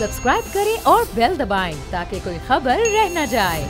Subscribe करें और bell दबाएं ताकि कोई खबर रह न जाए।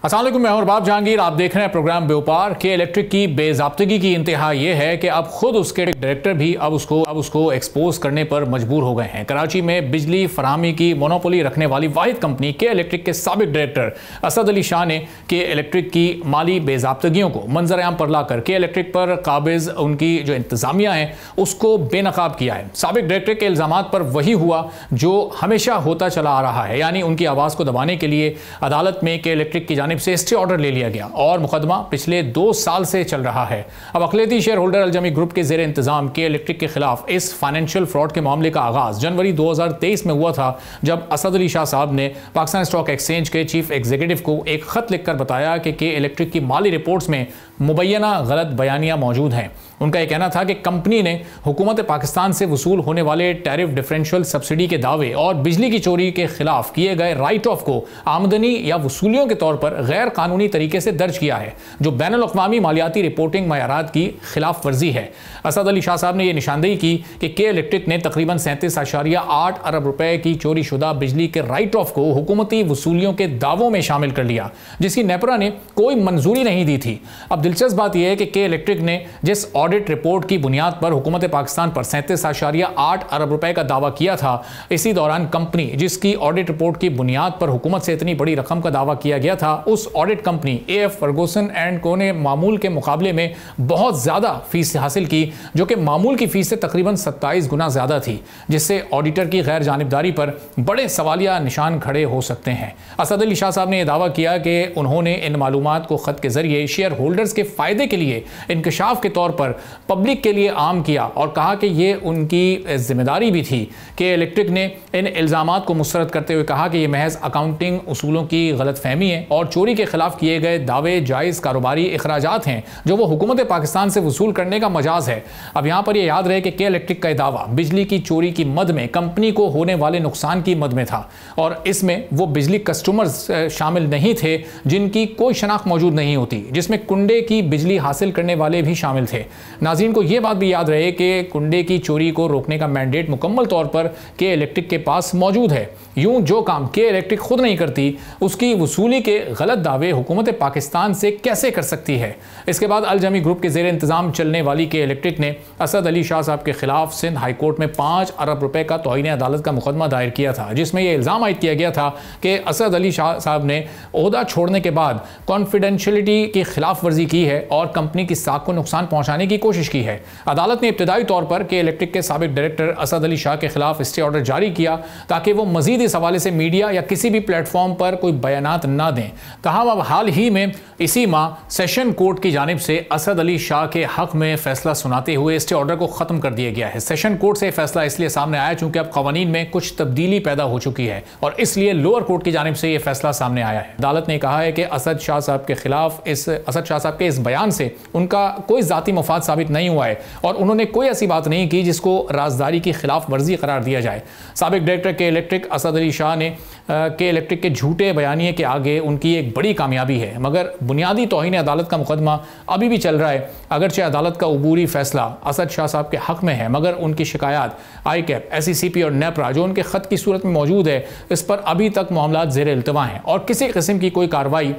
अस्सलाम वालेकुम, मैं हूं बाब जहांगीर। आप देख रहे हैं प्रोग्राम व्यापार के। इलेक्ट्रिक की बेज़ाब्तगी की इंतहा यह है कि अब खुद उसके डायरेक्टर भी अब उसको एक्सपोज करने पर मजबूर हो गए हैं। कराची में बिजली फराहमी की मोनोपोली रखने वाली वाहिद कंपनी के इलेक्ट्रिक के साबिक डायरेक्टर असद अली शाह ने के इलेक्ट्रिक की माली बेज़ाब्तगियों को मंजर-ए-आम पर लाकर के इलेक्ट्रिक पर काबिज उनकी जो इंतजामिया है उसको बेनकाब किया है। साबिक डायरेक्टर के इल्जामात पर वही हुआ जो हमेशा होता चला आ रहा है, यानी उनकी आवाज़ को दबाने के लिए अदालत में के इलेक्ट्रिक की से स्टे ऑर्डर ले लिया गया और मुकदमा पिछले 2 साल से चल रहा है। अब अक़लियती शेयर होल्डर अलजमी ग्रुप के ज़ेर इंतजाम के इलेक्ट्रिक के खिलाफ इस फाइनेंशियल फ्रॉड के मामले का आगाज जनवरी 2023 में हुआ था, जब असद अली शाह साहब ने पाकिस्तान स्टॉक एक्सचेंज के चीफ एग्जीक्यूटिव को एक खत लिखकर बताया कि इलेक्ट्रिक की माली रिपोर्ट्स में मुबैना गलत बयानियां मौजूद हैं। उनका यह कहना था कि कंपनी ने हुकूमत पाकिस्तान से वसूल होने वाले टैरिफ डिफरेंशियल सब्सिडी के दावे और बिजली की चोरी के खिलाफ किए गए राइट ऑफ को आमदनी या वसूलियों के तौर पर गैर कानूनी तरीके से दर्ज किया है, जो बैनुल अक़वामी मालियाती रिपोर्टिंग मयारात की खिलाफ वर्जी है। असद अली शाह साहब ने यह निशानदेही की कि के इलेक्ट्रिक ने तकरीबन 37.8 अरब रुपए की चोरी शुदा बिजली के राइट ऑफ को हुकूमती वसूलियों के दावों में शामिल कर लिया, जिसकी नेपरा ने कोई मंजूरी नहीं दी थी। अब दिलचस्प बात यह है कि के इलेक्ट्रिक ने जिस ऑडिट रिपोर्ट की बुनियाद पर हुकूमत पाकिस्तान पर 37.8 अरब रुपए का दावा किया था, इसी दौरान कंपनी जिसकी ऑडिट रिपोर्ट की बुनियाद पर हुकूमत से इतनी बड़ी रकम का दावा किया गया था, उस audit company AF Ferguson and को ने मामूल के मुकाबले में बहुत ज्यादा फीस हासिल की, जो कि मामूल की फीस से तकरीबन 27 गुना ज्यादा थी, जिससे ऑडिटर की गैर जानिबदारी पर बड़े सवालिया निशान खड़े हो सकते हैं। असद अली शाह साहब ने यह दावा किया कि उन्होंने इन मालूमात को खत के जरिए शेयर होल्डर्स के फायदे के लिए इंकशाफ के तौर पर पब्लिक के लिए आम किया और कहा कि यह उनकी जिम्मेदारी भी थी। कि इलेक्ट्रिक ने इन इल्जामात को मुस्तरद करते हुए कहा कि यह महज अकाउंटिंग उसूलों की गलतफहमी है और चोरी के खिलाफ किए गए दावे जायज़ कारोबारी अखराजात हैं जो वो हुकूमत पाकिस्तान से वसूल करने का मजाज है। अब यहाँ पर यह याद रहे कि इलेक्ट्रिक का दावा बिजली की चोरी की मद में कंपनी को होने वाले नुकसान की मद में था और इसमें वो बिजली कस्टमर्स शामिल नहीं थे जिनकी कोई शनाख्त मौजूद नहीं होती, जिसमें कुंडे की बिजली हासिल करने वाले भी शामिल थे। नाज़रीन को यह बात भी याद रहे कि कुंडे की चोरी को रोकने का मैंडेट मुकम्मल तौर पर के इलेक्ट्रिक के पास मौजूद है। यूं जो काम के इलेक्ट्रिक खुद नहीं करती, उसकी वसूली के गलत दावे हुकूमत पाकिस्तान से कैसे कर सकती है। इसके बाद अलजमी ग्रुप के ज़ेर इंतजाम चलने वाली के इलेक्ट्रिक ने असद अली शाह साहब के खिलाफ सिंध हाई कोर्ट में 5 अरब रुपए का तौहीन अदालत का मुकदमा दायर किया था, जिसमें यह इल्ज़ाम आयद किया गया था कि असद अली शाह साहब ने ओहदा छोड़ने के बाद कॉन्फिडेंशियलिटी की खिलाफ वर्जी की है और कंपनी की साख को नुकसान पहुंचाने की कोशिश की है। अदालत ने इब्तदाई तौर पर के इलेक्ट्रिक के साबिक डायरेक्टर असद अली शाह के खिलाफ स्टे ऑर्डर जारी किया ताकि वो मजीद इस हवाले से मीडिया या किसी भी प्लेटफॉर्म पर कोई बयानात ना दें। ताहम अब हाल ही में इसी माह सेशन कोर्ट की जानिब से असद अली शाह के हक में फैसला सुनाते हुए स्टे ऑर्डर को खत्म कर दिया गया है। सेशन कोर्ट से फैसला इसलिए सामने आया चूंकि अब कवानीन में कुछ तब्दीली पैदा हो चुकी है और इसलिए लोअर कोर्ट की जानिब से यह फैसला सामने आया है। अदालत ने कहा है कि असद शाह साहब के खिलाफ असद शाह साहब के इस बयान से उनका कोई जाती मफाद साबित नहीं हुआ है और उन्होंने कोई ऐसी बात नहीं की जिसको राजदारी की खिलाफ वर्जी करार दिया जाए। साबिक डायरेक्टर के इलेक्ट्रिक असद अली शाह ने के इलेक्ट्रिक के झूठे बयानिए के आगे उनकी एक बड़ी कामयाबी है, मगर बुनियादी तौहीन अदालत का मुकदमा अभी भी चल रहा है। अगरचे अदालत का उबूरी फैसला असद शाह साहब के हक में है, मगर उनकी शिकायत ICAP, SECP और नेपरा जो उनके खत की सूरत में मौजूद है, इस पर अभी तक मामला ज़ेर इल्तवा हैं और किसी किस्म की कोई कार्रवाई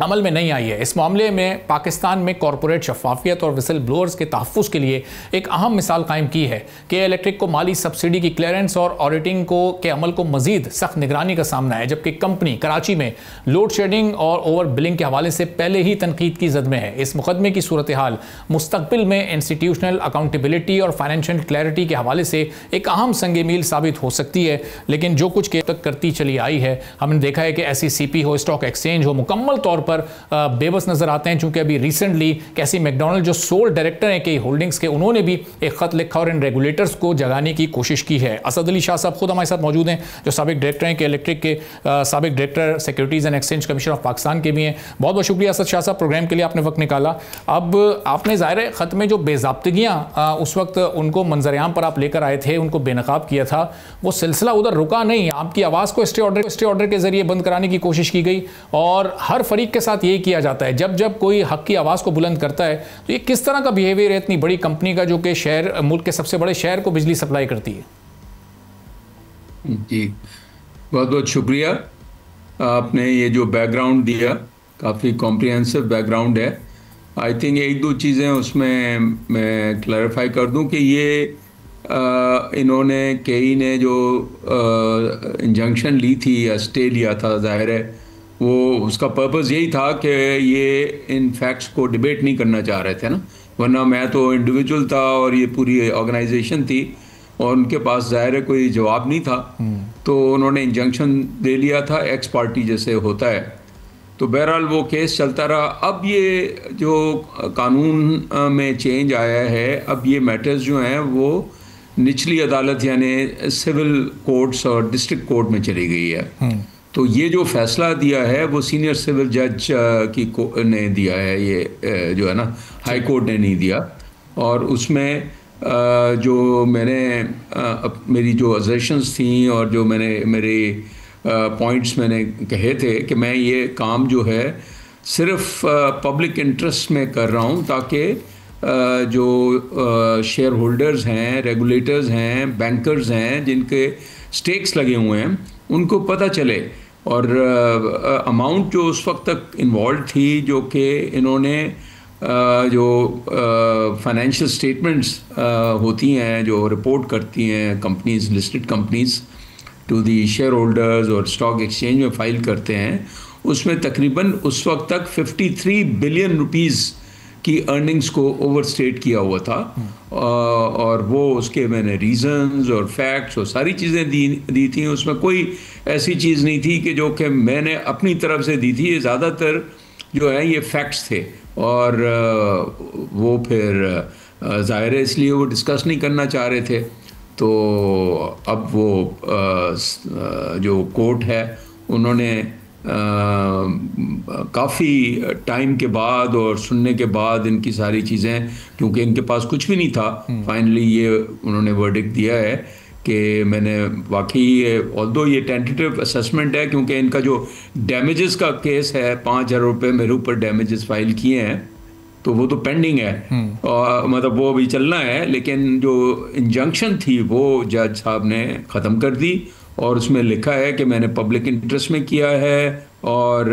अमल में नहीं आई है। इस मामले में पाकिस्तान में कॉरपोरेट शफाफियत और विसल ब्लोअर्स के तहफ़्फ़ुज़ के लिए एक अहम मिसाल कायम की है कि इलेक्ट्रिक को माली सब्सिडी की क्लियरेंस और ऑडिटिंग के अमल को मजीद सख्त निगरानी का सामना है, जबकि कंपनी कराची में लोड शेडिंग और ओवर बिलिंग के हवाले से पहले ही तनकीद की जद में है। इस मुकदमे की सूरत हाल मुस्तकबिल में इंस्टीट्यूशनल अकाउंटेबिलिटी और फाइनेंशियल क्लैरिटी के हवाले से एक अहम संग मील साबित हो सकती है, लेकिन जो कुछ के तक करती चली आई है, हमने देखा है कि SECP हो, स्टॉक एक्सचेंज हो, मुकम्मल तौर पर बेबस नजर आते हैं। चूंकि अभी रिसेंटली कैसी मैकडॉनल्ड जो सोल डायरेक्टर हैं कई होल्डिंग्स के, उन्होंने भी एक खत लिखा और इन रेगुलेटर्स को जगाने की कोशिश की है। असद अली शाह साहब खुद हमारे साथ मौजूद हैं, जो साबिक डायरेक्टर हैं के इलेक्ट्रिक के, साबिक director securities and exchange commission of Pakistan के भी हैं। बहुत बहुत शुक्रिया असद शाह साहब, प्रोग्राम के लिए आपने वक्त निकाला। अब आपने ज़ाहिर है खत में जो बेज़ाब्तगियाँ उस वक्त उनको मंजर-ए-आम पर आप लेकर आए थे, उनको बेनकाब किया था, वो सिलसिला उधर रुका नहीं। आपकी आवाज़ को स्टे ऑर्डर के जरिए बंद कराने की कोशिश की गई और हर फरीक के साथ यही किया जाता है, जब जब कोई हक की आवाज़ को बुलंद करता है तो ये किस तरह का बिहेवियर है इतनी बड़ी कंपनी का जो कि शहर, मुल्क के सबसे बड़े शहर को बिजली सप्लाई करती है? जी, बहुत बहुत शुक्रिया। आपने ये जो बैकग्राउंड दिया काफ़ी कॉम्प्रिहेंसिव बैकग्राउंड है। आई थिंक एक दो चीज़ें उसमें मैं क्लैरिफाई कर दूं कि ये इन्होंने केई ने जो इंजंक्शन ली थी या स्टे लिया था, जाहिर है वो उसका पर्पस यही था कि ये इन फैक्ट्स को डिबेट नहीं करना चाह रहे थे ना, वरना मैं तो इंडिविजुअल था और ये पूरी ऑर्गेनाइजेशन थी और उनके पास जाहिर है कोई जवाब नहीं था, तो उन्होंने इंजंक्शन दे लिया था, एक्स पार्टी जैसे होता है। तो बहरहाल वो केस चलता रहा। अब ये जो कानून में चेंज आया है, अब ये मैटर्स जो हैं वो निचली अदालत यानी सिविल कोर्ट्स और डिस्ट्रिक्ट कोर्ट में चली गई है। तो ये जो फैसला दिया है वो सीनियर सिविल जज ने दिया है, ये जो है ना हाई कोर्ट ने नहीं दिया। और उसमें जो मेरी जो अजेशंस थी और जो मेरे पॉइंट्स मैंने कहे थे कि मैं ये काम जो है सिर्फ पब्लिक इंटरेस्ट में कर रहा हूँ, ताकि जो शेयर होल्डर्स हैं, रेगुलेटर्स हैं, बैंकर्स हैं जिनके स्टेक्स लगे हुए हैं उनको पता चले। और अमाउंट जो उस वक्त तक इन्वॉल्व थी, जो कि इन्होंने जो फाइनेंशियल स्टेटमेंट्स होती हैं जो रिपोर्ट करती हैं companies, listed companies to the share holders और स्टॉक एक्सचेंज में फाइल करते हैं, उसमें तकरीबन उस वक्त तक 53 बिलियन रुपीस की अर्निंग्स को ओवरस्टेट किया हुआ था। और वो उसके मैंने रीजंस और फैक्ट्स और सारी चीज़ें दी थी। उसमें कोई ऐसी चीज़ नहीं थी कि जो कि मैंने अपनी तरफ से दी थी, ये ज़्यादातर जो है ये फैक्ट्स थे। और वो फिर ज़ाहिर है इसलिए वो डिस्कस नहीं करना चाह रहे थे। तो अब वो जो कोर्ट है उन्होंने काफ़ी टाइम के बाद और सुनने के बाद इनकी सारी चीज़ें, क्योंकि इनके पास कुछ भी नहीं था, फाइनली ये उन्होंने वर्डिक्ट दिया है कि मैंने वाकई, ऑल्दो ये टेंटेटिव असेसमेंट है क्योंकि इनका जो डैमेजेस का केस है 5,000 रुपये मेरे ऊपर डैमेजेस फाइल किए हैं, तो वो तो पेंडिंग है और मतलब वो अभी चलना है। लेकिन जो इंजंक्शन थी वो जज साहब ने ख़त्म कर दी और उसमें लिखा है कि मैंने पब्लिक इंटरेस्ट में किया है और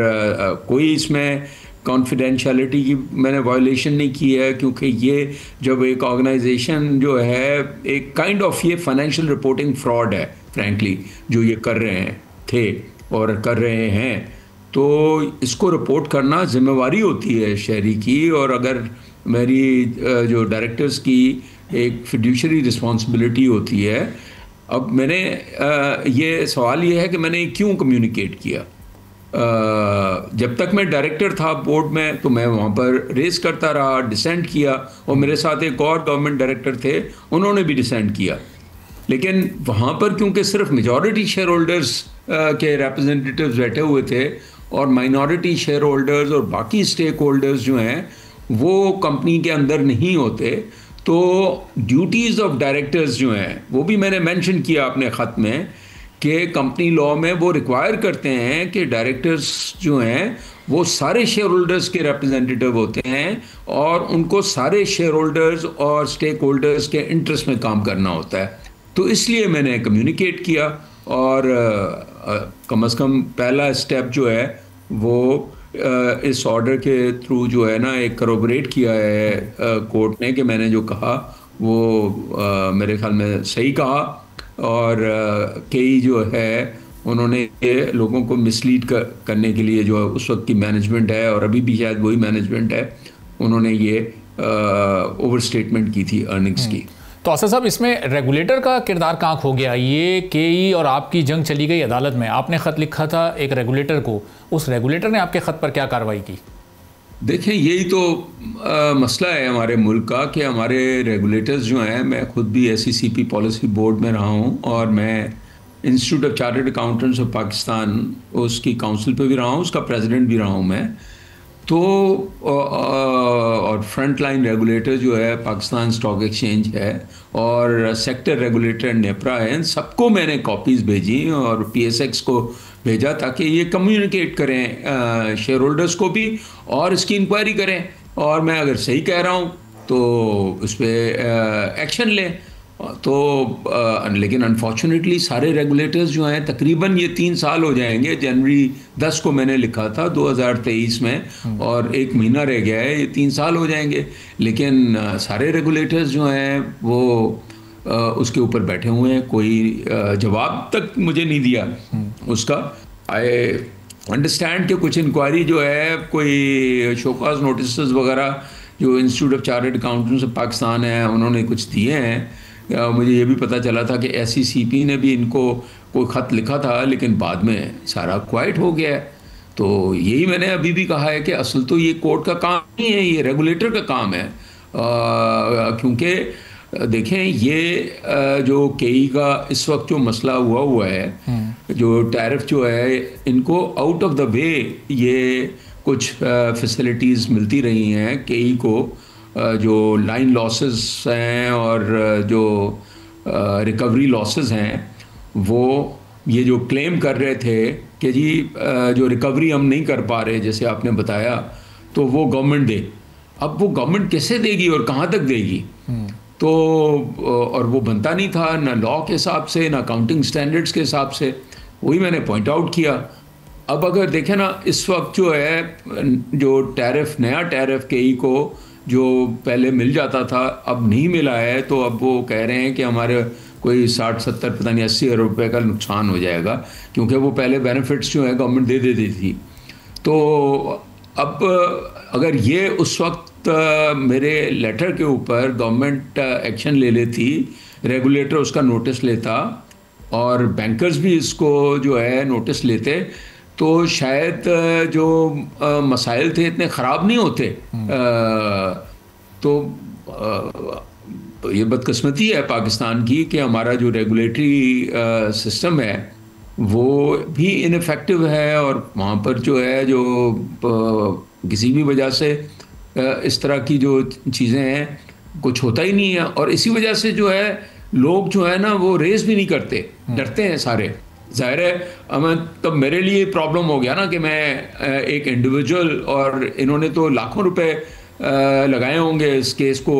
कोई इसमें कॉन्फिडेंशियलिटी की मैंने वायलेशन नहीं की है, क्योंकि ये जब एक ऑर्गेनाइजेशन जो है एक काइंड ऑफ ये फाइनेंशियल रिपोर्टिंग फ्रॉड है फ्रैंकली जो ये कर रहे हैं थे और कर रहे हैं, तो इसको रिपोर्ट करना जिम्मेवारी होती है शहरी की। और अगर मेरी जो डायरेक्टर्स की एक फिड्यूशरी रिस्पॉन्सिबिलिटी होती है, अब मैंने ये सवाल ये है कि मैंने क्यों कम्युनिकेट किया। जब तक मैं डायरेक्टर था बोर्ड में तो मैं वहाँ पर रेस करता रहा, डिसेंट किया, और मेरे साथ एक और गवर्नमेंट डायरेक्टर थे, उन्होंने भी डिसेंट किया। लेकिन वहाँ पर क्योंकि सिर्फ मेजॉरिटी शेयर होल्डर्स के रिप्रेजेंटेटिव्स बैठे हुए थे और माइनॉरिटी शेयर होल्डर्स और बाकी स्टेक होल्डर्स जो हैं वो कंपनी के अंदर नहीं होते, तो ड्यूटीज़ ऑफ डायरेक्टर्स जो हैं वो भी मैंने मेंशन किया अपने ख़त में कि कंपनी लॉ में वो रिक्वायर करते हैं कि डायरेक्टर्स जो हैं वो सारे शेयर होल्डर्स के रिप्रेजेंटेटिव होते हैं और उनको सारे शेयर होल्डर्स और स्टेक होल्डर्स के इंटरेस्ट में काम करना होता है। तो इसलिए मैंने कम्युनिकेट किया और कम से कम पहला स्टेप जो है वो इस ऑर्डर के थ्रू जो है ना एक करोबरेट किया है कोर्ट ने कि मैंने जो कहा वो मेरे ख्याल में सही कहा। और कई जो है उन्होंने लोगों को मिसलीड करने के लिए जो उस वक्त की मैनेजमेंट है और अभी भी शायद वही मैनेजमेंट है, उन्होंने ये ओवर स्टेटमेंट की थी अर्निंग्स की। तो असद साहब, इसमें रेगुलेटर का किरदार कहाँ खो गया? ये केई और आपकी जंग चली गई अदालत में, आपने ख़त लिखा था एक रेगुलेटर को, उस रेगुलेटर ने आपके ख़त पर क्या कार्रवाई की? देखें, यही तो मसला है हमारे मुल्क का कि हमारे रेगुलेटर्स जो हैं, मैं खुद भी SECP पॉलिसी बोर्ड में रहा हूँ और मैं institute of chartered accountants of Pakistan उसकी काउंसिल पे भी रहा हूँ, उसका प्रेसिडेंट भी रहा हूँ मैं। तो और फ्रंट लाइन रेगुलेटर जो है पाकिस्तान स्टॉक एक्सचेंज है और सेक्टर रेगुलेटर नेपरा है, इन सबको मैंने कॉपीज़ भेजी और PSX को भेजा ताकि ये कम्युनिकेट करें शेयर होल्डर्स को भी और इसकी इंक्वायरी करें, और मैं अगर सही कह रहा हूँ तो उस पर एक्शन लें। तो लेकिन अनफॉर्चुनेटली सारे रेगुलेटर्स जो हैं, तकरीबन ये 3 साल हो जाएंगे, जनवरी 10 को मैंने लिखा था 2023 में, और 1 महीना रह गया है, ये 3 साल हो जाएंगे, लेकिन सारे रेगुलेटर्स जो हैं वो उसके ऊपर बैठे हुए हैं, कोई जवाब तक मुझे नहीं दिया उसका। आई अंडरस्टैंड कि कुछ इंक्वायरी जो है, कोई शोकाज नोटिस वगैरह जो institute of chartered accountants of Pakistan है उन्होंने कुछ दिए हैं। मुझे ये भी पता चला था कि SECP ने भी इनको कोई ख़त लिखा था, लेकिन बाद में सारा क्वाइट हो गया है। तो यही मैंने अभी भी कहा है कि असल तो ये कोर्ट का काम नहीं है, ये रेगुलेटर का काम है, क्योंकि देखें ये जो KE का इस वक्त जो मसला हुआ है, जो टैरिफ जो है, इनको आउट ऑफ द वे ये कुछ फैसिलिटीज़ मिलती रही हैं KE को, जो लाइन लॉसेस हैं और जो रिकवरी लॉसेस हैं, वो ये जो क्लेम कर रहे थे कि जी जो रिकवरी हम नहीं कर पा रहे जैसे आपने बताया, तो वो गवर्नमेंट दे। अब वो गवर्नमेंट कैसे देगी और कहाँ तक देगी? तो और वो बनता नहीं था, ना लॉ के हिसाब से, ना अकाउंटिंग स्टैंडर्ड्स के हिसाब से। वही मैंने पॉइंट आउट किया। अब अगर देखें ना, इस वक्त जो है, जो टैरिफ, नया टैरिफ KE को जो पहले मिल जाता था अब नहीं मिला है, तो अब वो कह रहे हैं कि हमारे कोई 60-70 पता नहीं 80 अरब रुपए का नुकसान हो जाएगा, क्योंकि वो पहले बेनिफिट्स जो है गवर्नमेंट दे देती थी। तो अब अगर ये उस वक्त मेरे लेटर के ऊपर गवर्नमेंट एक्शन ले लेती, रेगुलेटर उसका नोटिस लेता और बैंकर्स भी इसको जो है नोटिस लेते, तो शायद जो मसाइल थे इतने ख़राब नहीं होते। तो ये बदकिस्मती है पाकिस्तान की कि हमारा जो रेगुलेटरी सिस्टम है वो भी इनफेक्टिव है, और वहाँ पर जो है जो किसी भी वजह से इस तरह की जो चीज़ें हैं कुछ होता ही नहीं है, और इसी वजह से जो है लोग जो है ना वो रेस भी नहीं करते, डरते हैं सारे। ज़ाहिर है तब मेरे लिए प्रॉब्लम हो गया ना कि मैं एक इंडिविजुअल, और इन्होंने तो लाखों रुपए लगाए होंगे इस केस को,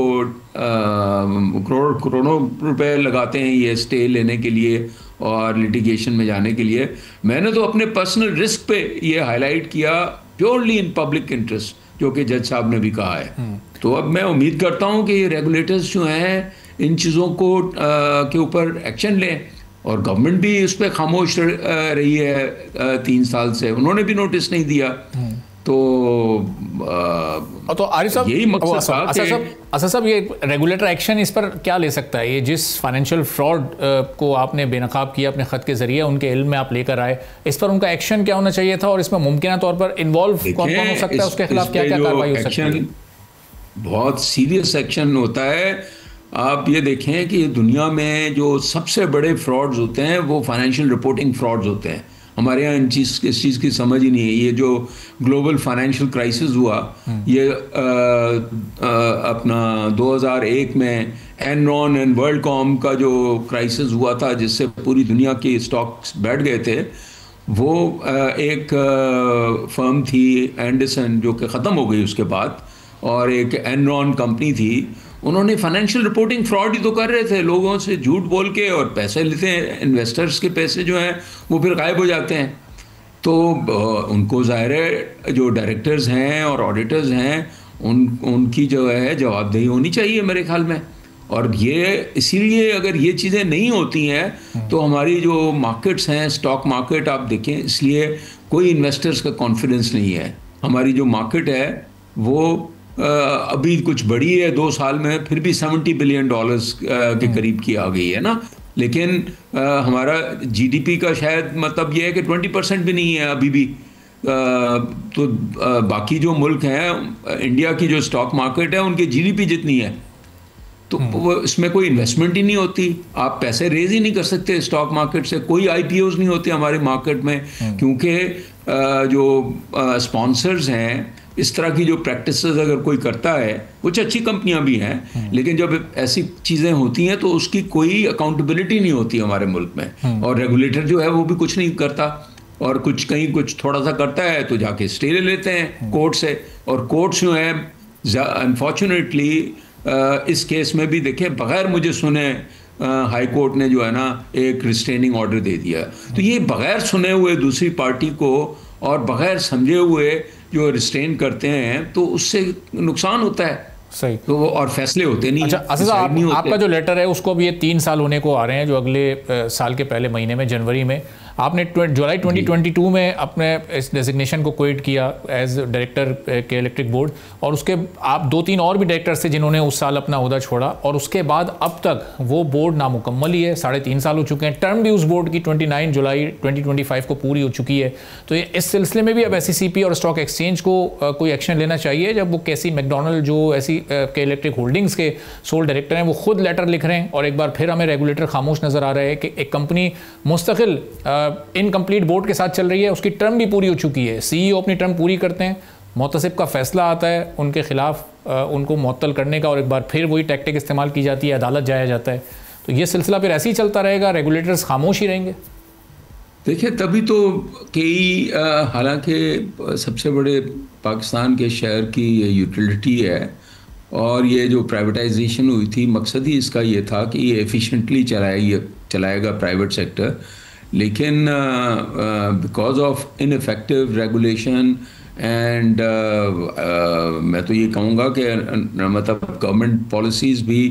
करोड़ों रुपए लगाते हैं ये स्टे लेने के लिए और लिटिगेशन में जाने के लिए। मैंने तो अपने पर्सनल रिस्क पे ये हाईलाइट किया, प्योरली इन पब्लिक इंटरेस्ट, जो कि जज साहब ने भी कहा है। तो अब मैं उम्मीद करता हूँ कि ये रेगुलेटर्स जो हैं इन चीज़ों को के ऊपर एक्शन लें, और गवर्नमेंट भी उस पर खामोश रही है 3 साल से, उन्होंने भी नोटिस नहीं दिया। तो आरिफ साहब, यही मकसद था। असद साहब, ये रेगुलेटर एक्शन इस पर क्या ले सकता है? ये जिस फाइनेंशियल फ्रॉड को आपने बेनकाब किया अपने खत के जरिए, उनके इल्म में आप लेकर आए, इस पर उनका एक्शन क्या होना चाहिए था, और इसमें मुमकिन तौर पर इन्वॉल्व कौन कौन हो सकता है, उसके खिलाफ क्या क्या कार्रवाई हो सकती है? बहुत सीरियस एक्शन होता है। आप ये देखें कि दुनिया में जो सबसे बड़े फ्रॉड्स होते हैं वो फाइनेंशियल रिपोर्टिंग फ्रॉड्स होते हैं। हमारे यहाँ इस चीज़ की समझ ही नहीं है। ये जो ग्लोबल फाइनेंशियल क्राइसिस हुआ, ये अपना 2001 में एनरॉन एंड वर्ल्डकॉम का जो क्राइसिस हुआ था, जिससे पूरी दुनिया के स्टॉक्स बैठ गए थे, वो एक फर्म थी एंडरसन जो कि ख़त्म हो गई उसके बाद, और एक एनरॉन कंपनी थी। उन्होंने फाइनेंशियल रिपोर्टिंग फ्रॉड ही तो कर रहे थे, लोगों से झूठ बोल के, और पैसे लेते हैं, इन्वेस्टर्स के पैसे जो हैं वो फिर गायब हो जाते हैं। तो उनको ज़ाहिर है जो डायरेक्टर्स हैं और ऑडिटर्स हैं उनकी जो है जवाबदेही होनी चाहिए मेरे ख्याल में। और ये इसीलिए अगर ये चीज़ें नहीं होती हैं तो हमारी जो मार्केट्स हैं, स्टॉक मार्केट आप देखें, इसलिए कोई इन्वेस्टर्स का कॉन्फिडेंस नहीं है। हमारी जो मार्केट है वो अभी कुछ बढ़ी है 2 साल में, फिर भी $70 बिलियन के करीब की आ गई है ना, लेकिन हमारा GDP का शायद मतलब ये है कि 20% भी नहीं है अभी भी। तो बाकी जो मुल्क हैं, इंडिया की जो स्टॉक मार्केट है उनके GDP जितनी है, तो वो इसमें कोई इन्वेस्टमेंट ही नहीं होती। आप पैसे रेज ही नहीं कर सकते स्टॉक मार्केट से, कोई IPOs नहीं होते हमारे मार्केट में, क्योंकि जो स्पॉन्सर्स हैं, इस तरह की जो प्रैक्टिसेस अगर कोई करता है, कुछ अच्छी कंपनियां भी हैं, लेकिन जब ऐसी चीज़ें होती हैं तो उसकी कोई अकाउंटेबिलिटी नहीं होती हमारे मुल्क में, और रेगुलेटर जो है वो भी कुछ नहीं करता। और कुछ कहीं कुछ थोड़ा सा करता है तो जाके स्टे ले लेते हैं कोर्ट से, और कोर्ट्स जो है अनफॉर्चुनेटली इस केस में भी देखें बगैर मुझे सुने हाई कोर्ट ने जो है ना एक रिस्ट्रेनिंग ऑर्डर दे दिया। तो ये बगैर सुने हुए दूसरी पार्टी को और बगैर समझे हुए जो रिस्ट्रेन करते हैं तो उससे नुकसान होता है। सही। तो और फैसले होते नहीं। अच्छा असीस साहब, आपका जो लेटर है उसको अब ये 3 साल होने को आ रहे हैं, जो अगले साल के पहले महीने में जनवरी में आपने जुलाई 2022 में अपने इस डेजिग्नेशन को क्विट किया एज डायरेक्टर के इलेक्ट्रिक बोर्ड, और उसके आप 2-3 और भी डायरेक्टर्स थे जिन्होंने उस साल अपना ओहदा छोड़ा, और उसके बाद अब तक वो बोर्ड नामुकम्मल ही है। 3.5 साल हो चुके हैं। टर्म भी उस बोर्ड की 29 जुलाई 2025 को पूरी हो चुकी है। तो इस सिलसिले में भी अब SECP और स्टॉक एक्सचेंज को कोई एक्शन लेना चाहिए, जब वो कैसी मैकडोनल्ड जो ऐसी के इलेक्ट्रिक होल्डिंग्स के सोल डायरेक्टर हैं वो खुद लेटर लिख रहे हैं, और एक बार फिर हमें रेगुलेटर खामोश नजर आ रहा है कि एक कंपनी मुस्तकिल इनकम्प्लीट बोर्ड के साथ चल रही है, उसकी टर्म भी पूरी हो चुकी है, CEO अपनी टर्म पूरी करते हैं, मुतसिब का फैसला आता है उनके खिलाफ उनको मुअत्तल करने का, और एक बार फिर वही टैक्टिक इस्तेमाल की जाती है, अदालत जाया जाता है। तो ये सिलसिला फिर ऐसे ही चलता रहेगा, रेगुलेटर्स खामोश ही रहेंगे? देखिए तभी तो कई हालांकि सबसे बड़े पाकिस्तान के शहर की यूटिलिटी है, और ये जो प्राइवेटाइजेशन हुई थी मकसद ही इसका ये था कि ये एफिशिएंटली चलाएगा प्राइवेट सेक्टर, लेकिन because of ineffective regulation and मैं तो ये कहूँगा कि मतलब गवर्नमेंट पॉलिसीज़ भी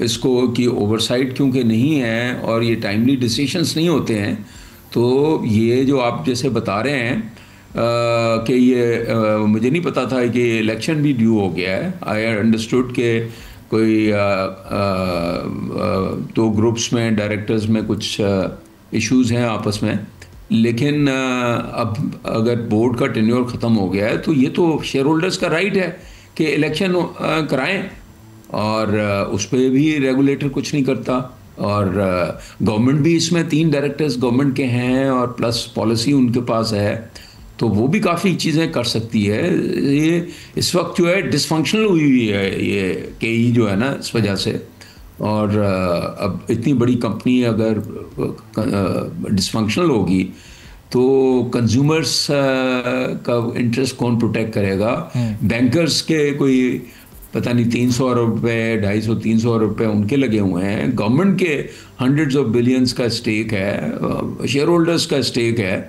इसको की ओवरसाइट क्योंकि नहीं है और ये टाइमली डिसीशंस नहीं होते हैं, तो ये जो आप जैसे बता रहे हैं कि ये मुझे नहीं पता था कि इलेक्शन भी ड्यू हो गया है। आई अंडरस्टूड के कोई 2 ग्रुप्स में डायरेक्टर्स में कुछ इश्यूज़ हैं आपस में, लेकिन अब अगर बोर्ड का टेन्योर ख़त्म हो गया है तो ये तो शेयर होल्डर्स का राइट है कि इलेक्शन कराएं, और उस पर भी रेगुलेटर कुछ नहीं करता, और गवर्नमेंट भी इसमें 3 डायरेक्टर्स गवर्नमेंट के हैं और प्लस पॉलिसी उनके पास है, तो वो भी काफ़ी चीज़ें कर सकती है। ये इस वक्त जो है डिसफंक्शनल हुई है ये KE जो है ना, इस वजह से, और अब इतनी बड़ी कंपनी अगर डिसफंक्शनल होगी तो कंज्यूमर्स का इंटरेस्ट कौन प्रोटेक्ट करेगा? बैंकर्स के कोई पता नहीं 300 रुपये 250-300 रुपये उनके लगे हुए हैं, गवर्नमेंट के हंड्रेड्स ऑफ बिलियंस का स्टेक है, शेयर होल्डर्स का स्टेक है,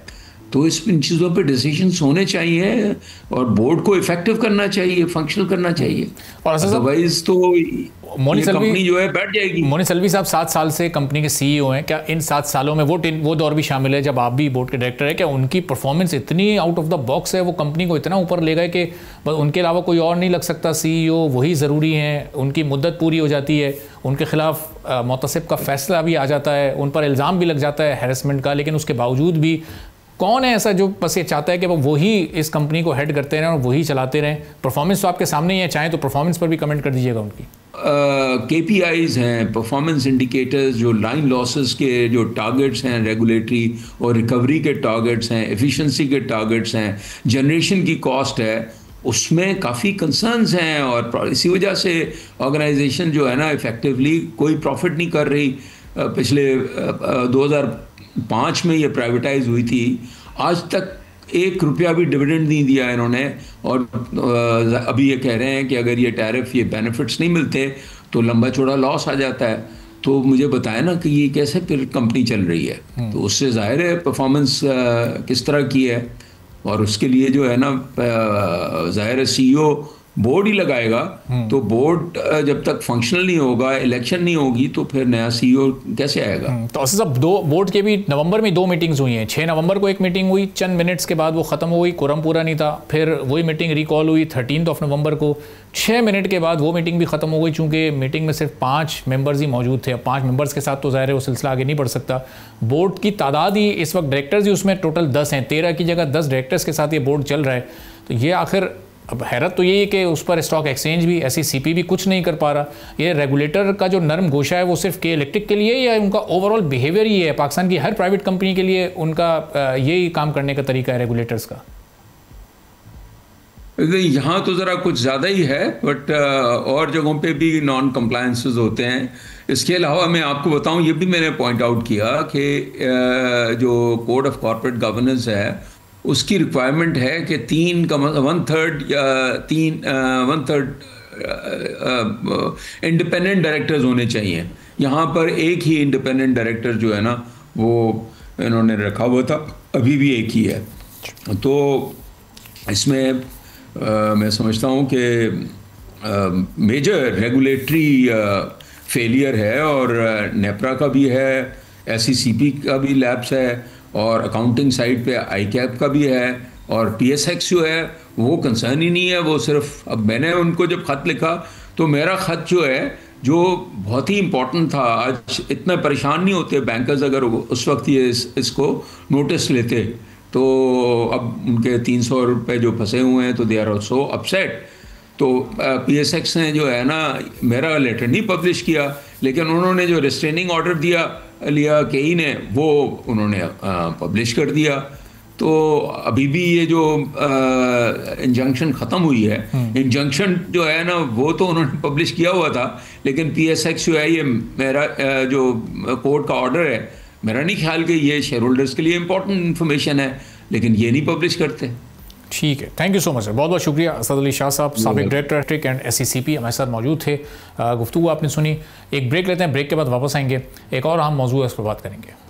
तो इन चीज़ों पे डिसीजंस होने चाहिए और बोर्ड को इफेक्टिव करना चाहिए, फंक्शनल करना चाहिए, और अदरवाइज तो कंपनी जो है बैठ जाएगी। मोनी सल्वी साहब 7 साल से कंपनी के CEO हैं, क्या इन 7 सालों में वो दौर भी शामिल है जब आप भी बोर्ड के डायरेक्टर है, क्या उनकी परफॉर्मेंस इतनी आउट ऑफ द बॉक्स है, वो कंपनी को इतना ऊपर ले गए कि बस उनके अलावा कोई और नहीं लग सकता CEO, वही ज़रूरी हैं, उनकी मुद्दत पूरी हो जाती है, उनके खिलाफ मुतसिब का फैसला भी आ जाता है, उन पर इल्ज़ाम भी लग जाता है हैरेसमेंट का, लेकिन उसके बावजूद भी कौन है ऐसा जो बस ये चाहता है कि वो वही इस कंपनी को हेड करते रहें और वही चलाते रहें? परफॉर्मेंस तो आपके सामने ही है, चाहें तो परफॉर्मेंस पर भी कमेंट कर दीजिएगा उनकी। KPIs हैं, परफॉर्मेंस इंडिकेटर्स, जो लाइन लॉसेस के जो टारगेट्स हैं, रेगुलेटरी और रिकवरी के टारगेट्स हैं, एफिशिएंसी के टारगेट्स हैं, जनरेशन की कॉस्ट है, उसमें काफ़ी कंसर्न्स हैं, और इसी वजह से ऑर्गेनाइजेशन जो है ना इफ़ेक्टिवली कोई प्रॉफिट नहीं कर रही। पिछले 2005 में ये प्राइवेटाइज हुई थी, आज तक 1 रुपया भी डिविडेंड नहीं दिया इन्होंने, और अभी ये कह रहे हैं कि अगर ये टैरिफ ये बेनिफिट्स नहीं मिलते तो लंबा चौड़ा लॉस आ जाता है। तो मुझे बताया ना कि ये कैसे फिर कंपनी चल रही है, तो उससे जाहिर है परफॉर्मेंस किस तरह की है, और उसके लिए जो है ना जाहिर है CEO बोर्ड ही लगाएगा, तो बोर्ड जब तक फंक्शनल नहीं होगा, इलेक्शन नहीं होगी, तो फिर नया CEO कैसे आएगा? तो सब बोर्ड के भी नवंबर में 2 मीटिंग्स हुई हैं। 6 नवंबर को एक मीटिंग हुई, चंद मिनट्स के बाद वो ख़त्म हो गई, कोरम पूरा नहीं था, फिर वही मीटिंग रिकॉल हुई 13 नवंबर को, 6 मिनट के बाद वो मीटिंग भी ख़त्म हो गई, चूँकि मीटिंग में सिर्फ 5 मेंबर्स ही मौजूद थे। अब 5 मेंबर्स के साथ तो ज़ाहिर है वो सिलसिला आगे नहीं बढ़ सकता। बोर्ड की तादाद ही इस वक्त डायरेक्टर्स ही उसमें टोटल 10 हैं, 13 की जगह 10 डायरेक्टर्स के साथ ये बोर्ड चल रहा है। तो ये आखिर अब हैरत तो यही है कि उस पर स्टॉक एक्सचेंज भी SECP भी कुछ नहीं कर पा रहा। ये रेगुलेटर का जो नरम गोशा है वो सिर्फ के इलेक्ट्रिक के लिए, या उनका ओवरऑल बिहेवियर ही है पाकिस्तान की हर प्राइवेट कंपनी के लिए उनका यही काम करने का तरीका है रेगुलेटर्स का? यहाँ तो ज़रा कुछ ज़्यादा ही है, बट और जगहों पे भी नॉन कंप्लायंसेस होते हैं। इसके अलावा मैं आपको बताऊं, ये भी मैंने पॉइंट आउट किया कि जो कोड ऑफ कॉर्पोरेट गवर्नेंस है उसकी रिक्वायरमेंट है कि 1/3 या 1/3 इंडिपेंडेंट डायरेक्टर्स होने चाहिए। यहाँ पर एक ही इंडिपेंडेंट डायरेक्टर जो है ना वो इन्होंने रखा हुआ था, अभी भी एक ही है। तो इसमें मैं समझता हूँ कि मेजर रेगुलेटरी फेलियर है, और नेपरा का भी है, SECP का भी लैब्स है, और अकाउंटिंग साइड पे ICAP का भी है, और PSX जो है वो कंसर्न ही नहीं है। वो सिर्फ, अब मैंने उनको जब ख़त लिखा तो मेरा ख़त जो है जो बहुत ही इम्पोर्टेंट था, आज इतना परेशान नहीं होते बैंकर्स अगर उस वक्त ये इसको नोटिस लेते, तो अब उनके 300 रुपये जो फंसे हुए हैं तो दे आर सो अपसेट। तो PSX ने जो है ना मेरा लेटर नहीं पब्लिश किया, लेकिन उन्होंने जो रिस्ट्रेनिंग ऑर्डर लिया KE ने, वो उन्होंने पब्लिश कर दिया। तो अभी भी ये जो इंजंक्शन ख़त्म हुई है, इंजंक्शन जो है ना वो तो उन्होंने पब्लिश किया हुआ था, लेकिन PSX जो है, ये मेरा जो कोर्ट का ऑर्डर है, मेरा नहीं ख्याल कि ये शेयर होल्डर्स के लिए इंपॉर्टेंट इन्फॉर्मेशन है, लेकिन ये नहीं पब्लिश करते। ठीक है, thank you so much sir, बहुत बहुत शुक्रिया। असद अली शाह साहब, साबिक डायरेक्टर इलेक्ट्रिक एंड SECP हमारे साथ मौजूद थे। गुफ्तगू आपने सुनी। एक ब्रेक लेते हैं, ब्रेक के बाद वापस आएंगे, एक और अहम मौजूद है, उस पर बात करेंगे।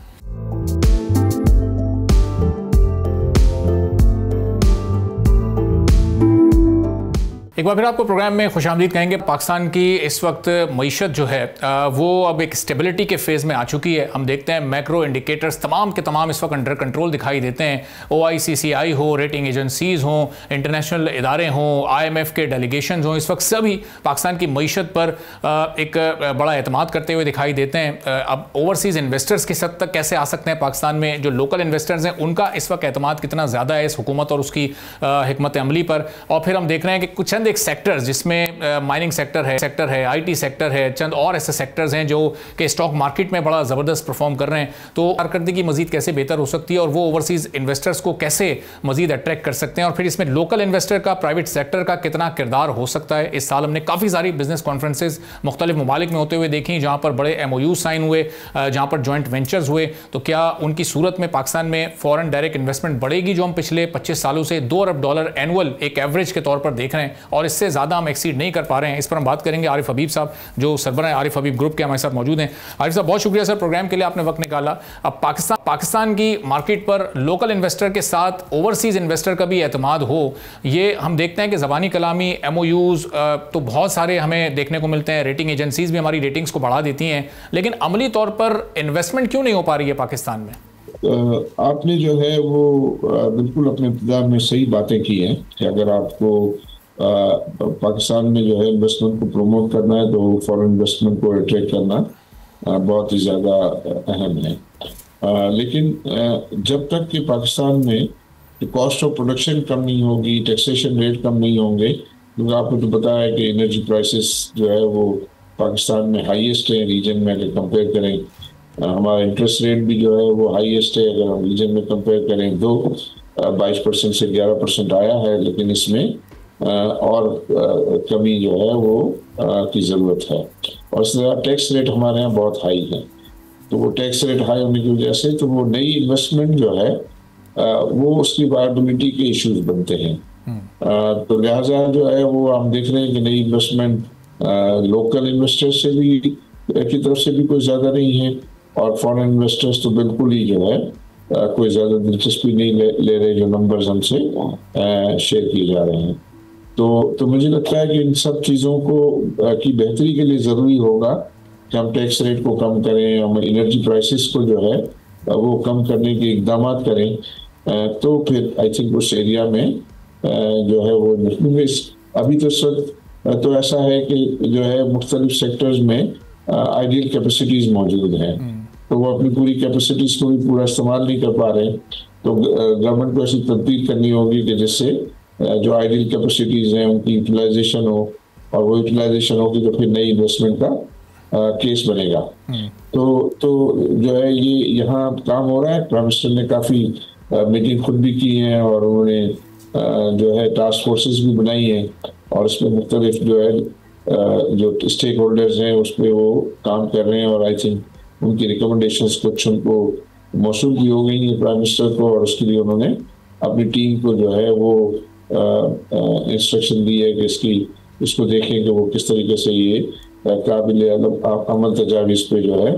एक बार फिर आपको प्रोग्राम में खुशामदीद कहेंगे। पाकिस्तान की इस वक्त मईशत जो है वो अब एक स्टेबिलिटी के फेज़ में आ चुकी है। हम देखते हैं मैक्रो इंडिकेटर्स तमाम के तमाम इस वक्त अंडर कंट्रोल दिखाई देते हैं। OICCI हो, रेटिंग एजेंसीज़ हों, इंटरनेशनल इदारे हों, IMF के डेलीगेशन हों, इस वक्त सभी पाकिस्तान की मईशत पर एक बड़ा एतमाद करते हुए दिखाई देते हैं। अब ओवरसीज़ इन्वेस्टर्स किस हद तक कैसे आ सकते हैं पाकिस्तान में, जो लोकल इन्वेस्टर्स हैं उनका इस वक्त एतमाद कितना ज़्यादा है इस हुकूमत और उसकी हिकमत अमली पर। और फिर हम देख रहे हैं कि कुछ एक सेक्टर्स जिसमें माइनिंग सेक्टर है, IT सेक्टर है, चंद और ऐसे सेक्टर्स हैं जो कि स्टॉक मार्केट में बड़ा ज़बरदस्त परफॉर्म कर रहे हैं। तो कारकर्दगी मजीद कैसे बेहतर हो सकती है और वो ओवरसीज़ इन्वेस्टर्स को कैसे मजीद अट्रैक्ट कर सकते हैं, और फिर इसमें लोकल इन्वेस्टर का, प्राइवेट सेक्टर का कितना किरदार हो सकता है। इस साल हमने काफ़ी सारी बिजनेस कॉन्फ्रेंसेज मुख्तलिफ ममालिक में होते हुए देखी, जहाँ पर बड़े MOU साइन हुए, जहाँ पर जॉइंट वेंचर्स हुए। तो क्या उनकी सूरत में पाकिस्तान में फॉरेन डायरेक्ट इन्वेस्टमेंट बढ़ेगी, जो हम पिछले 25 सालों से $2 अरब एनुअल एक एवरेज के तौर पर देख रहे हैं, और इससे ज़्यादा हम एक्सीड नहीं कर पा रहे हैं। इस पर हम बात करेंगे। आरिफ हबीब साहब जो सरबराह आरिफ हबीब ग्रुप के हमारे साथ मौजूद हैं। आरिफ साहब, बहुत शुक्रिया सर, प्रोग्राम के लिए आपने वक्त निकाला। अब पाकिस्तान की मार्केट पर लोकल इन्वेस्टर के साथ ओवरसीज इन्वेस्टर का भी एतमाद हो, ये हम देखते हैं कि ज़बानी कलामी MOUs तो बहुत सारे हमें देखने को मिलते हैं, रेटिंग एजेंसीज भी हमारी रेटिंग्स को बढ़ा देती हैं, लेकिन अमली तौर पर इन्वेस्टमेंट क्यों नहीं हो पा रही है पाकिस्तान में? आपने जो है वो बिल्कुल अपने इब्तिदा में सही बातें की हैं कि अगर आपको पाकिस्तान में जो है इन्वेस्टमेंट को प्रमोट करना है तो फॉरेन इन्वेस्टमेंट को अट्रैक्ट करना बहुत ही ज़्यादा अहम है। लेकिन जब तक कि पाकिस्तान में कॉस्ट ऑफ प्रोडक्शन कम नहीं होगी, टैक्सेशन रेट कम नहीं होंगे, क्योंकि आपको तो पता है कि एनर्जी प्राइसेस जो है वो पाकिस्तान में हाईएस्ट है रीजन में। अगर कंपेयर करें हमारा इंटरेस्ट रेट भी जो है वो हाईएस्ट है, अगर हम रीजन में कंपेयर करें तो 22% से 11% आया है, लेकिन इसमें और कमी जो है वो की ज़रूरत है। और इस तरह टैक्स रेट हमारे यहाँ बहुत हाई है, तो वो टैक्स रेट हाई होने की वजह से तो वो नई इन्वेस्टमेंट जो है वो उसकी वायबिलिटी के इश्यूज बनते हैं। तो लिहाजा जो है वो हम देख रहे हैं कि नई इन्वेस्टमेंट लोकल इन्वेस्टर्स से भी की तरफ से भी कोई ज़्यादा नहीं है, और फॉरेन इन्वेस्टर्स तो बिल्कुल ही जो है कोई ज़्यादा दिलचस्पी नहीं ले रहे, जो नंबर्स हमसे शेयर किए जा रहे हैं। तो मुझे लगता है कि इन सब चीज़ों को की बेहतरी के लिए ज़रूरी होगा कि हम टैक्स रेट को कम करें, हम एनर्जी प्राइसेस को जो है वो कम करने के इकदाम करें, तो फिर आई थिंक उस एरिया में जो है वो निकलेंगे। अभी तो इस वक्त तो ऐसा है कि जो है मुख्तलिफ सेक्टर्स में आइडियल कैपेसिटीज़ मौजूद हैं, तो वो अपनी पूरी कैपेसिटीज़ को भी पूरा इस्तेमाल नहीं कर पा रहे हैं। तो गवर्नमेंट को ऐसी तब्दील करनी होगी कि जिससे जो आइडियल कैपेसिटीज़ हैं उनकी यूटिलाइजेशन हो, और वो यूटिलाइजेशन होगी तो फिर नई इन्वेस्टमेंट का केस बनेगा। तो जो है ये यहाँ काम हो रहा है। प्राइम मिनिस्टर ने काफ़ी मीटिंग खुद भी की है, और उन्होंने जो है टास्क फोर्सेस भी बनाई हैं और उसमें मुख्तलिफ जो है जो स्टेक होल्डर्स हैं उस पर वो काम कर रहे हैं और आई थिंक उनकी रिकमेंडेशंस कुछ उनको मौसूल भी हो गई है प्राइम मिनिस्टर को, और उसके लिए उन्होंने अपनी टीम को जो है वो इंस्ट्रक्शन दी है कि इसको देखें कि वो किस तरीके से ये काबिल अमल तजावीज़ पे जो है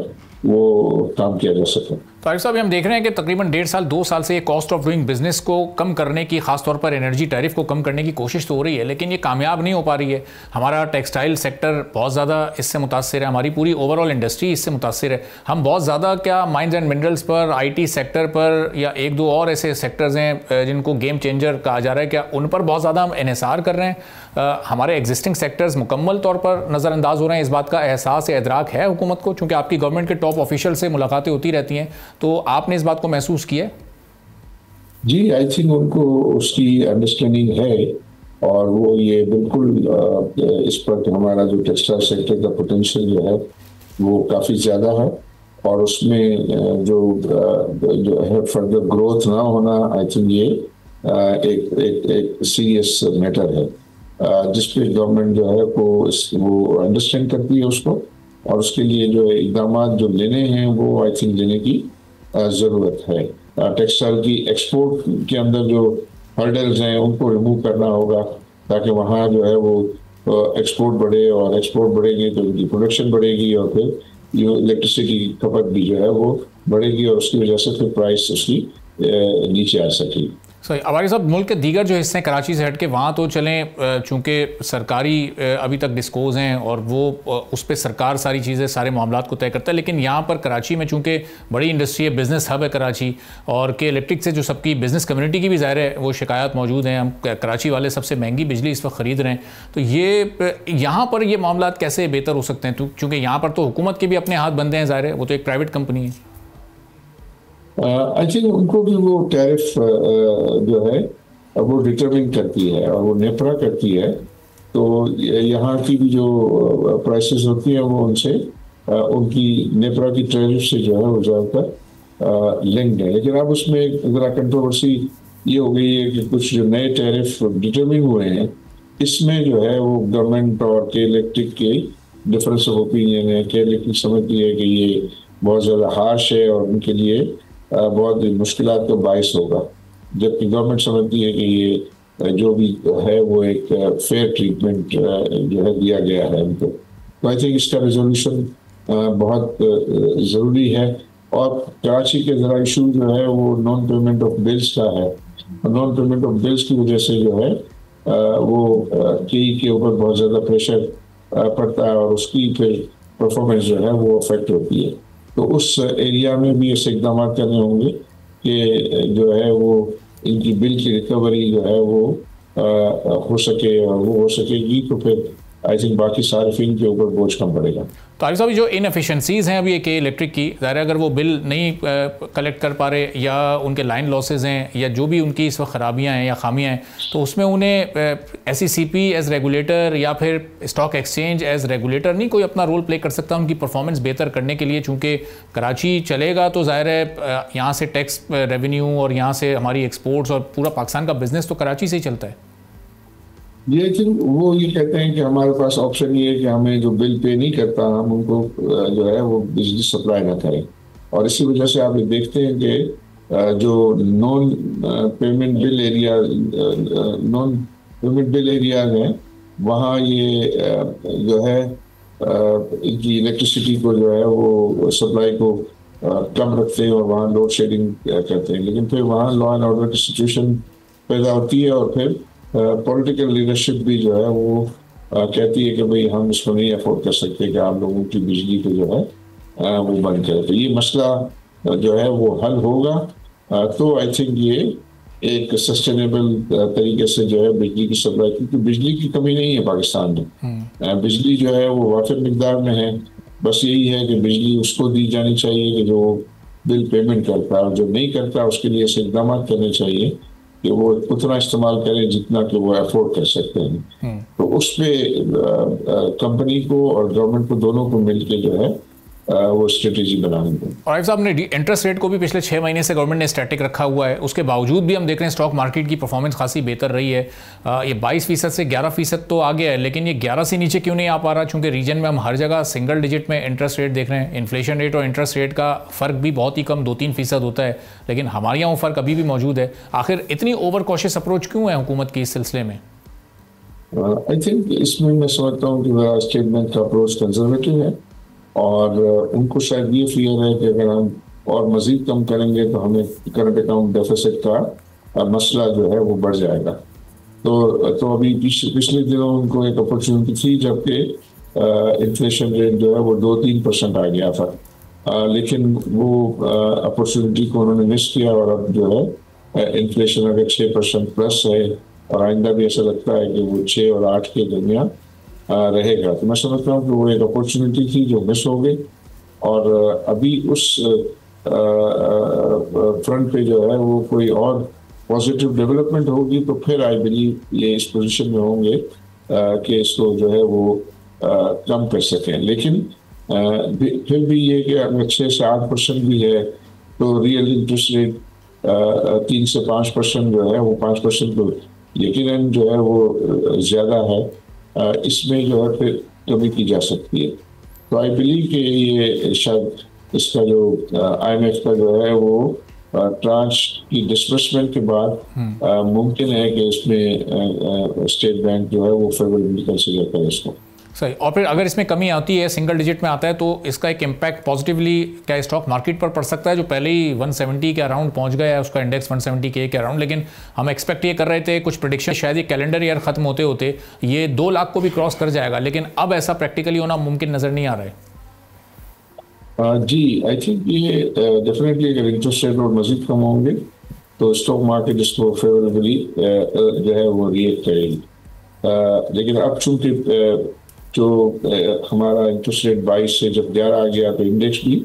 वो काम किया जा सके। तारिक साहब, हम देख रहे हैं कि तकरीबन 1.5-2 साल से ये कॉस्ट ऑफ डूइंग बिजनेस को कम करने की, खासतौर पर एनर्जी टैरिफ को कम करने की कोशिश तो हो रही है, लेकिन ये कामयाब नहीं हो पा रही है। हमारा टेक्सटाइल सेक्टर बहुत ज़्यादा इससे मुतासिर है, हमारी पूरी ओवरऑल इंडस्ट्री इससे मुतासिर है। हम बहुत ज़्यादा क्या माइंस एंड मिनरल्स पर, IT सेक्टर पर या एक दो और ऐसे सेक्टर्स हैं जिनको गेम चेंजर कहा जा रहा है, क्या उन पर बहुत ज़्यादा हम इन्हिसार कर रहे हैं? हमारे एग्जिस्टिंग सेक्टर्स मुकम्मल तौर पर नज़रअंदाज हो रहे हैं? इस बात का एहसास या इदराक है हुकूमत को? चूँकि आपकी गवर्नमेंट के टॉप ऑफिशियल से मुलाकातें होती रहती हैं, तो आपने इस बात को महसूस किया? जी, आई थिंक उनको उसकी अंडरस्टैंडिंग है और वो ये बिल्कुल इस पर हमारा जो टेक्सटाइल सेक्टर का पोटेंशियल जो है वो काफ़ी ज़्यादा है और उसमें जो है फर्दर ग्रोथ ना होना, आई थिंक ये एक सीरियस मैटर है जिसपे गवर्नमेंट जो है वो अंडरस्टैंड करती है उसको, और उसके लिए जो इक़दाम जो लेने हैं वो आई थिंक लेने की ज़रूरत है। टेक्सटाइल की एक्सपोर्ट के अंदर जो हर्डल्स हैं उनको रिमूव करना होगा ताकि वहाँ जो है वो एक्सपोर्ट बढ़े, और एक्सपोर्ट बढ़ेगी तो उनकी प्रोडक्शन बढ़ेगी और फिर जो इलेक्ट्रिसिटी की खपत भी जो है वो बढ़ेगी और उसकी वजह से फिर प्राइस उसकी नीचे आ सकेगी। सही। अवारी साहब, मुल्क के दीगर जो हिस्से हैं कराची से हट के, वहाँ तो चलें चूँकि सरकारी अभी तक डिस्कोज हैं और वो उस पर सरकार सारी चीज़ें, सारे मामलात को तय करता है, लेकिन यहाँ पर कराची में चूँकि बड़ी इंडस्ट्री है, बिज़नेस हब है कराची, और के इलेक्ट्रिक से जो सबकी बिज़नेस कम्युनिटी की भी ज़ाहिर है वो शिकायत मौजूद हैं, हम कराची वाले सबसे महंगी बिजली इस वक्त ख़रीद रहे हैं, तो ये यहाँ पर ये मामलात कैसे बेहतर हो सकते हैं? चूँकि यहाँ पर तो हुकूमत के भी अपने हाथ बंधे हैं, ज़ाहिर है वो तो एक प्राइवेट कंपनी है। आई थिंक उनको भी वो टैरिफ जो है वो डिटरमिन करती है और वो नेपरा करती है, तो यहाँ की भी जो प्राइसेस होती हैं वो उनसे उनकी नेपरा की टैरिफ से जो है वो ज़्यादातर लिंक्ड है। लेकिन अब उसमें ज़रा कंट्रोवर्सी ये हो गई है कि कुछ जो नए टैरिफ डिटरमिन हुए हैं इसमें जो है वो गवर्नमेंट और के इलेक्ट्रिक के डिफरेंस ऑफ ओपिनियन है। के इलेक्ट्रिक समझती है कि ये बहुत ज़्यादा हार्श है और उनके लिए बहुत मुश्किलात का बायस होगा, जबकि गवर्नमेंट समझती है कि ये जो भी है वो एक फेयर ट्रीटमेंट जो है दिया गया है उनको। तो आई थिंक इसका रिजोल्यूशन बहुत ज़रूरी है। और कराची के ज़रा इशू जो है वो नॉन पेमेंट ऑफ बिल्स का है, नॉन पेमेंट ऑफ बिल्स की वजह से जो है वो के ऊपर बहुत ज़्यादा प्रेशर पड़ता है और उसकी फिर परफॉर्मेंस जो है वो अफेक्ट होती है। तो उस एरिया में भी ऐसे इक़दाम करने होंगे कि जो है वो इनकी बिल की रिकवरी जो है वो हो सके, और वो हो सकेगी तो फिर आई थिंक बाकी सार्फिन के ऊपर बोझ कम पड़ेगा। तारिक साहब, जो इनएफिशिएंसीज़ हैं अभी के इलेक्ट्रिक की, ज़ाहिर है अगर वो बिल नहीं कलेक्ट कर पा रहे या उनके लाइन लॉसेज हैं या जो भी उनकी इस वक्त ख़राबियाँ हैं या खामियाँ हैं, तो उसमें उन्हें SECP एज़ रेगुलेटर या फिर स्टॉक एक्सचेंज एज़ रेगुलेटर नहीं कोई अपना रोल प्ले कर सकता उनकी परफॉर्मेंस बेहतर करने के लिए? चूँकि कराची चलेगा तो ज़ाहिर है यहाँ से टैक्स रेवेन्यू और यहाँ से हमारी एक्सपोर्ट्स और पूरा पाकिस्तान का बिज़नेस तो कराची से ही चलता है। ये थिंक वो ये कहते हैं कि हमारे पास ऑप्शन ये है कि हमें जो बिल पे नहीं करता हम उनको जो है वो बिजली सप्लाई ना करें, और इसी वजह से आप देखते हैं कि जो नॉन पेमेंट बिल एरियाज हैं वहाँ ये जो है इनकी इलेक्ट्रिसिटी को जो है वो सप्लाई को कम रखते हैं और वहाँ लोड शेडिंग करते हैं, लेकिन फिर वहाँ लॉ एंड ऑर्डर की सिचुएशन पैदा होती है और फिर पॉलिटिकल लीडरशिप भी जो है वो कहती है कि भाई हम इसको नहीं अफोर्ड कर सकते कि आप लोगों की बिजली को जो है वो बंद करें। तो ये मसला जो है वो हल होगा तो आई थिंक ये एक सस्टेनेबल तरीके से जो है बिजली की सप्लाई, क्योंकि बिजली की कमी नहीं है पाकिस्तान में, बिजली जो है वो वाफिर मिकदार में है। बस यही है कि बिजली उसको दी जानी चाहिए कि जो बिल पेमेंट करता है, और जो नहीं करता उसके लिए ऐसे इक़दाम करने चाहिए कि वो उतना इस्तेमाल करें जितना कि वो अफोर्ड कर सकते हैं। तो उस पर कंपनी को और गवर्नमेंट को दोनों को मिलके जो है वो स्ट्रेटेजी बनाने को। और आरिफ साहब ने इंटरेस्ट रेट को भी पिछले 6 महीने से गवर्नमेंट ने स्टैटिक रखा हुआ है, उसके बावजूद भी हम देख रहे हैं स्टॉक मार्केट की परफॉर्मेंस खासी बेहतर रही है। ये 22% से 11% तो आ गया है, लेकिन ये 11 से नीचे क्यों नहीं आ पा रहा? चूंकि रीजन में हम हर जगह सिंगल डिजिट में इंटरेस्ट रेट देख रहे हैं। इन्फ्लेशन रेट और इंटरेस्ट रेट का फ़र्क भी बहुत ही कम 2-3% होता है, लेकिन हमारे यहाँ वो फ़र्क अभी भी मौजूद है। आखिर इतनी ओवर कॉशियस अप्रोच क्यों है हुकूमत की इस सिलसिले में? आई थिंक इसमें मैं समझता हूँ कि स्टेट बैंक का अप्रोच कंजर्वेटिव है और उनको शायद ये फियर है कि अगर हम और मजीद कम करेंगे तो हमें करंट अकाउंट डेफिसिट का मसला जो है वो बढ़ जाएगा। तो अभी पिछले दिनों उनको एक अपॉर्चुनिटी थी जबकि इन्फ्लेशन रेट जो है वो 2-3% आ गया था, लेकिन वो अपॉर्चुनिटी को उन्होंने मिस किया और अब जो है इन्फ्लेशन अगर 6% प्लस है और आइंदा भी ऐसा लगता है कि वो 6 और 8 के दरमियान रहेगा, तो मैं समझता हूँ कि वो एक अपॉर्चुनिटी थी जो मिस हो गई। और अभी उस फ्रंट पे जो है वो कोई और पॉजिटिव डेवलपमेंट होगी तो फिर आई बिलीव ये इस पोजीशन में होंगे कि इसको जो है वो कम कर सकें। लेकिन फिर भी ये कि अगर 6 से 8% भी है तो रियल इंटरेस्ट रेट 3 से 5% जो है वो 5% तो यकीनन जो है वो ज़्यादा है, इसमें जो है फिर कमी की जा सकती है। तो आई बिलीव कि ये शायद इसका जो IMF का जो है वो ट्रांच की डिस्बर्समेंट के बाद मुमकिन है कि इसमें स्टेट बैंक जो है वो फेवरेबली कंसीडर करे इसको। सही। और फिर अगर इसमें कमी आती है, सिंगल डिजिट में आता है, तो इसका एक इम्पैक्ट पॉजिटिवली क्या स्टॉक मार्केट पर पड़ सकता है, जो पहले ही 170 के अराउंड पहुंच गया है, उसका इंडेक्स 170 के अराउंड। लेकिन हम एक्सपेक्ट ये कर रहे थे, कुछ प्रेडिक्शन शायद ये कैलेंडर ईयर खत्म होते होते ये 2 लाख को भी क्रॉस कर जाएगा, लेकिन अब ऐसा प्रैक्टिकली होना मुमकिन नजर नहीं आ रहा है। जी, आई थिंक ये डेफिनेटली अगर इंटरेस्ट रेट और मजीद कम होंगे तो स्टॉक मार्केट इसको फेवरेबली जो है वो रिएक्ट करेगी। लेकिन अब चूंकि जो हमारा इंटरेस्ट रेट 22 से जब 11 आ गया तो इंडेक्स भी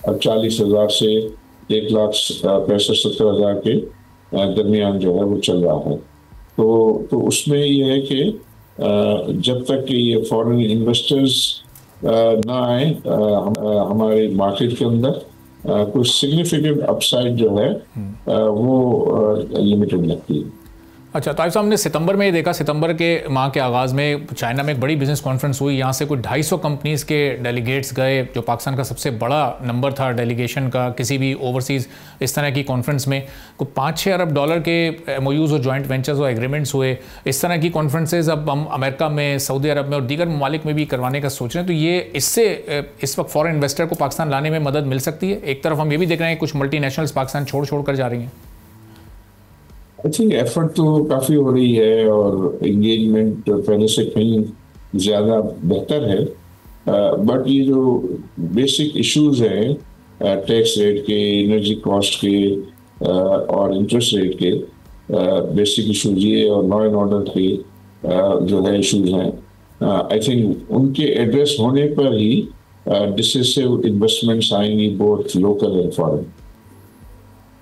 अब 40,000 से 1,65,70,000 के दरमियान जो है वो चल रहा है। तो उसमें ये है कि जब तक कि ये फॉरेन इन्वेस्टर्स ना आए हमारे मार्केट के अंदर कुछ सिग्निफिकेंट अपसाइड जो है वो लिमिटेड लगती है। अच्छा, तो साहब ने सितंबर में ये देखा, सितंबर के माह के आगाज़ में चाइना में एक बड़ी बिजनेस कॉन्फ्रेंस हुई, यहाँ से कोई 250 कंपनीज़ के डेलीगेट्स गए, जो पाकिस्तान का सबसे बड़ा नंबर था डेलीगेशन का किसी भी ओवरसीज़ इस तरह की कॉन्फ्रेंस में। कोई 5-6 अरब डॉलर के MOUs और जॉइंट वेंचर्स और एग्रीमेंट्स हुए। इस तरह की कॉन्फ्रेंसेज अब हम अमेरिका में, सऊदी अरब में और दीगर ममालिक में भी करवाने का सोच रहे हैं। तो ये इससे इस वक्त फॉरेन इन्वेस्टर को पाकिस्तान लाने में मदद मिल सकती है। एक तरफ हम ये भी देख रहे हैं कुछ मल्टीनेशनल्स पाकिस्तान छोड़ कर जा रही हैं। आई थिंक एफर्ट तो काफ़ी हो रही है और एंगेजमेंट पहले से कहीं ज़्यादा बेहतर है, बट ये जो बेसिक इश्यूज हैं टैक्स रेट के, एनर्जी कॉस्ट के और इंटरेस्ट रेट के बेसिक इश्यूज ये और लॉ एंड ऑर्डर के जो है इश्यूज हैं, आई थिंक उनके एड्रेस होने पर ही डिसिसिव इन्वेस्टमेंट्स आएंगी बोथ लोकल एंड फॉरेन।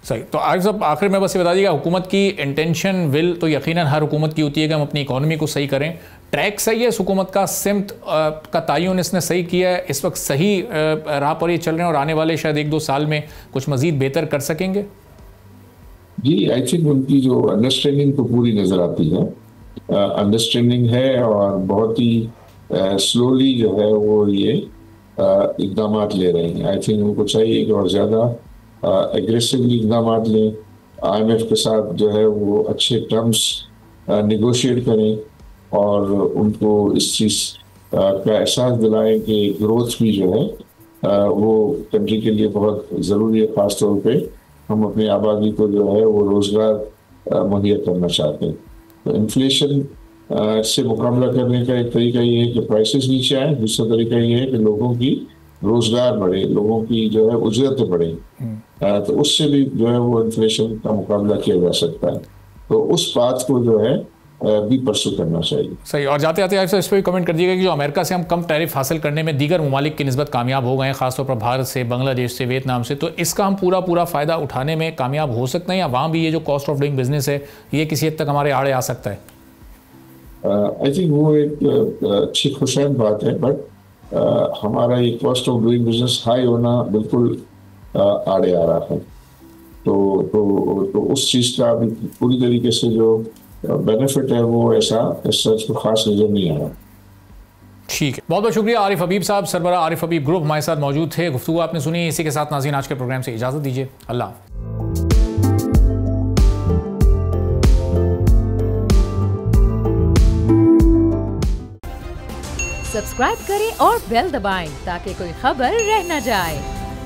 सही। तो आरिफ साहब आखिर में बस ये बता दीजिएगा, हुकूमत की इंटेंशन विल तो यकीनन हर हुकूमत की होती है कि हम अपनी इकोनॉमी को सही करें। ट्रैक सही है, हुकूमत का सिमत का तयन इसने सही किया है, इस वक्त सही राह पर ये चल रहे हैं और आने वाले शायद 1-2 साल में कुछ मजीद बेहतर कर सकेंगे। जी, आई थिंक उनकी जो अंडरस्टैंडिंग तो पूरी नज़र आती है, अंडरस्टैंडिंग है और बहुत ही स्लोली जो है वो ये इकदाम ले रहे हैं। आई थिंक उनको चाहिए कि और ज़्यादा एग्रेसिवली इकदाम लें, IMF के साथ जो है वो अच्छे टर्म्स निगोशिएट करें और उनको इस चीज़ का एहसास दिलाएं कि ग्रोथ भी जो है वो कंट्री के लिए बहुत ज़रूरी है। ख़ास तौर पे हम अपनी आबादी को जो है वो रोज़गार मुहैया करना चाहते हैं। तो इन्फ्लेशन से मुकाबला करने का एक तरीका ये है कि प्राइसेस नीचे आए, दूसरा तरीका ये है कि लोगों की रोजगार बढ़े, लोगों की जो है उजरतें बढ़े, तो उससे भी जो है वो इन्फ्लेशन का मुकाबला किया जा सकता है। तो उस बात को जो है भी परसू करना चाहिए। सही। और जाते जाते आपसे इस पर भी कमेंट कर दीजिएगा कि जो अमेरिका से हम कम टैरिफ हासिल करने में दीगर ममालिक की निस्बत कामयाब हो गए हैं, खासतौर पर भारत से, बांग्लादेश से, वियतनाम से, तो इसका हम पूरा फ़ायदा उठाने में कामयाब हो सकते हैं, या वहाँ भी ये जो कॉस्ट ऑफ डूइंग बिजनेस है ये किसी हद तक हमारे आड़े आ सकता है? आई थिंक वो एक अच्छी खुशहाल बात है, बट हमारा ये cost of doing business high होना बिल्कुल आड़े आ रहा है। तो उस चीज़ का अभी पूरी तरीके से जो बेनिफिट है वो ऐसा सच को खास नजर नहीं आ रहा। ठीक है, बहुत बहुत शुक्रिया आरिफ हबीब साहब। सरबरा आरिफ हबीब ग्रुप हमारे साथ मौजूद थे, गुफ्तगू आपने सुनी। इसी के साथ नाज़रीन आज के प्रोग्राम से इजाज़त दीजिए। अल्लाह। सब्सक्राइब करें और बेल दबाएं ताकि कोई खबर रह न जाए।